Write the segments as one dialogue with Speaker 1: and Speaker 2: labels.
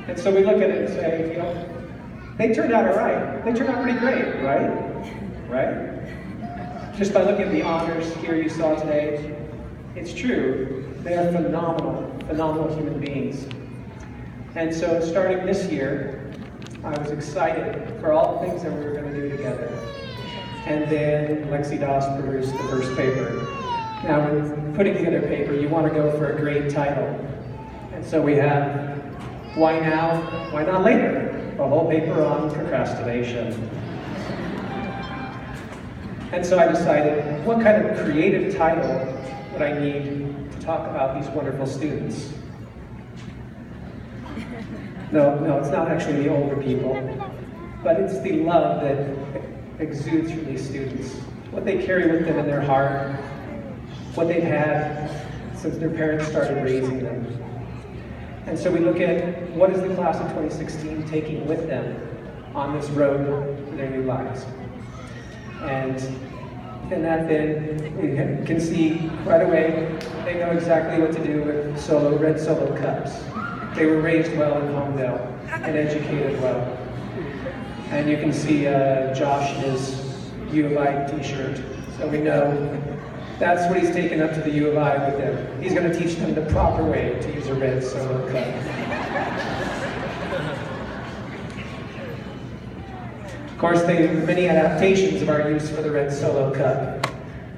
Speaker 1: And so we look at it and say, they turned out all right. They turned out pretty great, right? Right? Just by looking at the honors here you saw today, it's true. They are phenomenal human beings. And so starting this year, I was excited for all the things that we were going to do together. And then Lexi Doss produced the first paper. Now, with putting together a paper, you want to go for a great title. And so we have, Why Now, Why Not Later? A whole paper on procrastination. And so I decided, what kind of creative title would I need to talk about these wonderful students? No, it's not actually the older people, but it's the love that exudes from these students. What they carry with them in their heart, what they've had since their parents started raising them. And so we look at what is the class of 2016 taking with them on this road to their new lives. And in that then, we can see right away, they know exactly what to do with red solo cups. They were raised well in Homedale and educated well. And you can see Josh in his U of I t-shirt. So we know that's what he's taken up to the U of I with him. He's going to teach them the proper way to use a red solo cup. Of course, there are many adaptations of our use for the red solo cup.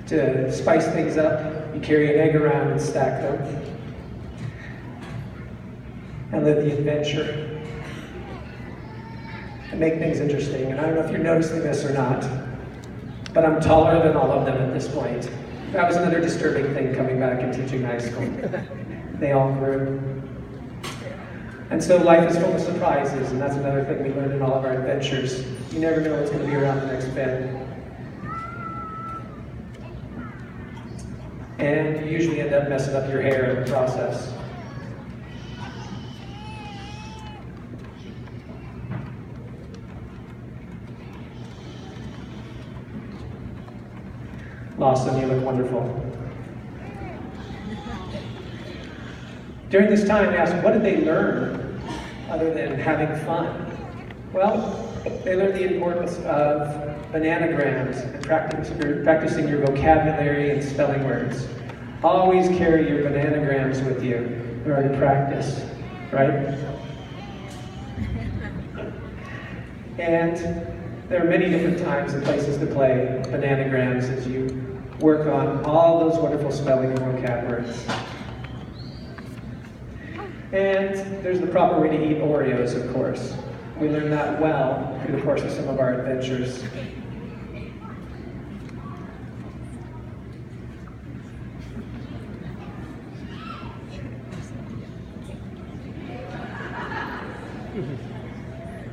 Speaker 1: To spice things up, you carry an egg around and stack them. And live the adventure. And make things interesting. And I don't know if you're noticing this or not, but I'm taller than all of them at this point. That was another disturbing thing coming back and teaching high school. They all grew. And so life is full of surprises, and that's another thing we learned in all of our adventures. You never know what's going to be around the next bend. And you usually end up messing up your hair in the process. Lawson, you look wonderful. During this time, I asked, what did they learn other than having fun? Well, they learned the importance of bananagrams and practicing your vocabulary and spelling words. Always carry your bananagrams with you in order to practice, right? And there are many different times and places to play bananagrams as you work on all those wonderful spelling and vocab words. And there's the proper way to eat Oreos, of course. We learned that well through the course of some of our adventures.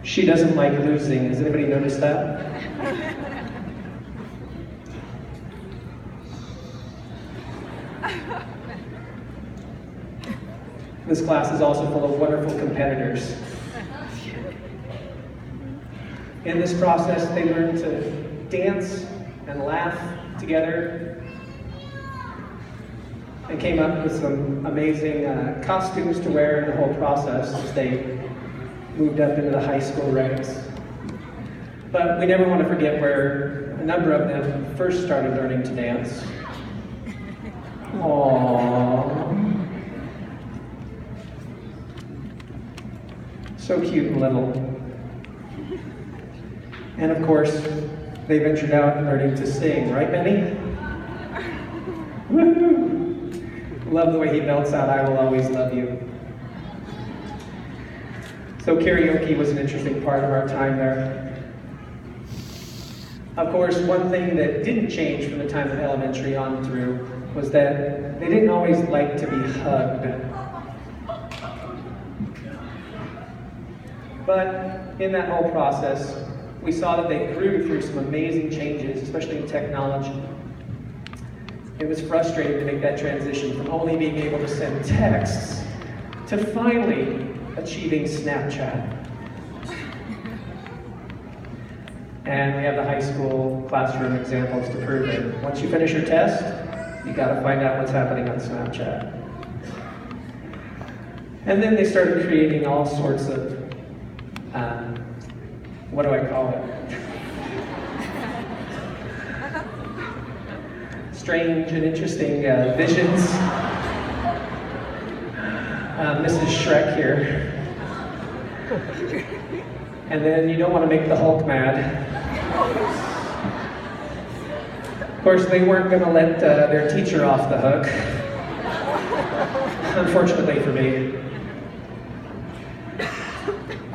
Speaker 1: She doesn't like losing. Has anybody noticed that? This class is also full of wonderful competitors. In this process, they learn to dance and laugh together and came up with some amazing costumes to wear in the whole process as they moved up into the high school ranks. But we never want to forget where a number of them first started learning to dance. Aww. So cute and little. And of course, they ventured out learning to sing, right, Benny? Woo-hoo! Love the way he belts out, "I will always love you." So karaoke was an interesting part of our time there. Of course, one thing that didn't change from the time of elementary on through was that they didn't always like to be hugged. But in that whole process, we saw that they grew through some amazing changes, especially in technology. It was frustrating to make that transition from only being able to send texts to finally achieving Snapchat. And we have the high school classroom examples to prove it. Once you finish your test, you gotta find out what's happening on Snapchat. And then they started creating all sorts of, what do I call it? Strange and interesting visions. Mrs. Shrek here. And then you don't want to make the Hulk mad. Of course, they weren't going to let their teacher off the hook. Unfortunately for me.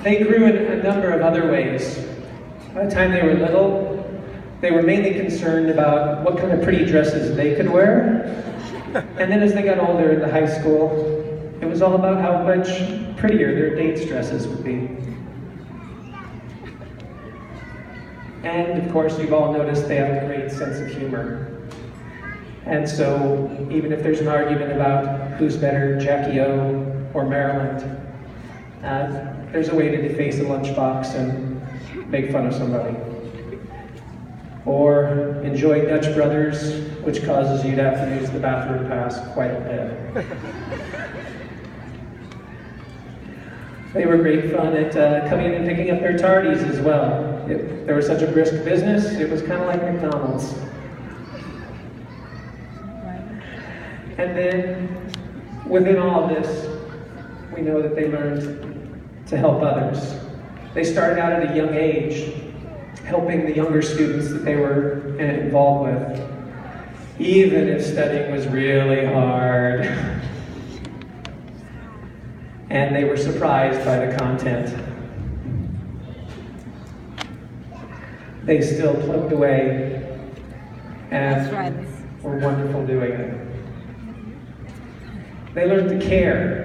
Speaker 1: They grew in a number of other ways. By the time they were little, they were mainly concerned about what kind of pretty dresses they could wear. And then as they got older into high school, it was all about how much prettier their dates' dresses would be. And of course, you've all noticed they have a great sense of humor. And so, even if there's an argument about who's better, Jackie O or Maryland, there's a way to deface a lunchbox and make fun of somebody. Or enjoy Dutch Brothers, which causes you to have to use the bathroom pass quite a bit. They were great fun at coming in and picking up their tardies as well. There was such a brisk business, it was kind of like McDonald's. And then, within all of this, we know that they learned to help others. They started out at a young age, helping the younger students that they were involved with, even if studying was really hard. And they were surprised by the content. They still plugged away and were wonderful doing it. They learned to care.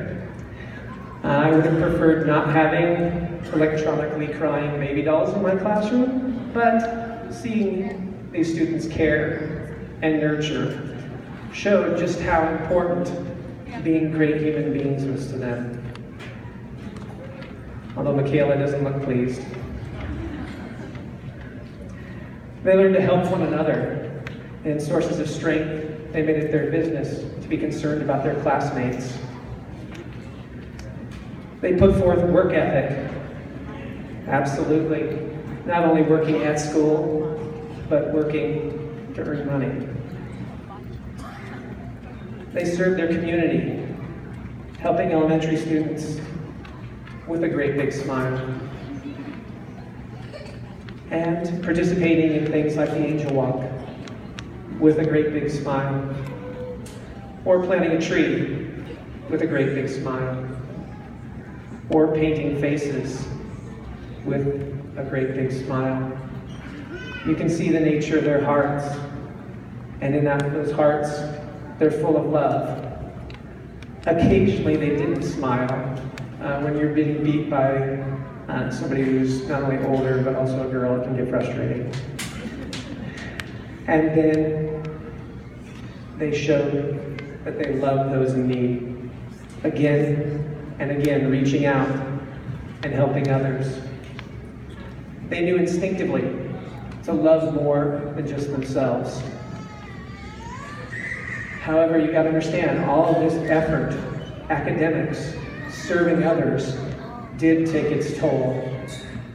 Speaker 1: I would have preferred not having electronically crying baby dolls in my classroom, but seeing these students care and nurture showed just how important being great human beings was to them. Although Michaela doesn't look pleased. They learned to help one another. In sources of strength, they made it their business to be concerned about their classmates. They put forth work ethic. Absolutely. Not only working at school, but working to earn money. They served their community, helping elementary students with a great big smile. And participating in things like the Angel Walk with a great big smile. Or planting a tree with a great big smile. Or painting faces with a great big smile. You can see the nature of their hearts. And in those hearts, they're full of love. Occasionally they didn't smile when you're being beat by somebody who's not only older, but also a girl. It can get frustrating. And then they showed that they love those in need. Again and again, reaching out and helping others. They knew instinctively to love more than just themselves. However, you got to understand, all of this effort, academics, serving others, did take its toll.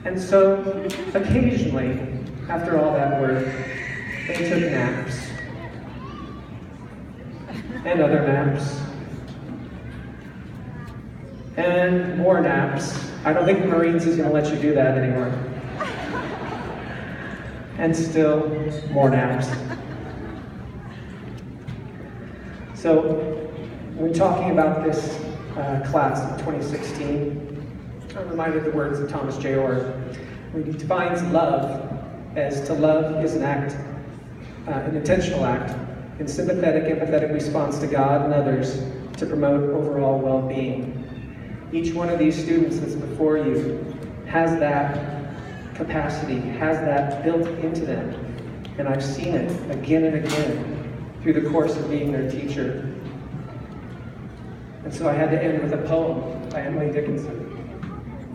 Speaker 1: And so, occasionally, after all that work, they took naps. And other naps. And more naps. I don't think the Marines is going to let you do that anymore. And still more naps. So, when talking about this class of 2016, I'm reminded of the words of Thomas J. Orr, where he defines love as to love is an act, an intentional act, in sympathetic, empathetic response to God and others to promote overall well-being. Each one of these students that's before you has that capacity, has that built into them. And I've seen it again and again through the course of being their teacher. And so I had to end with a poem by Emily Dickinson.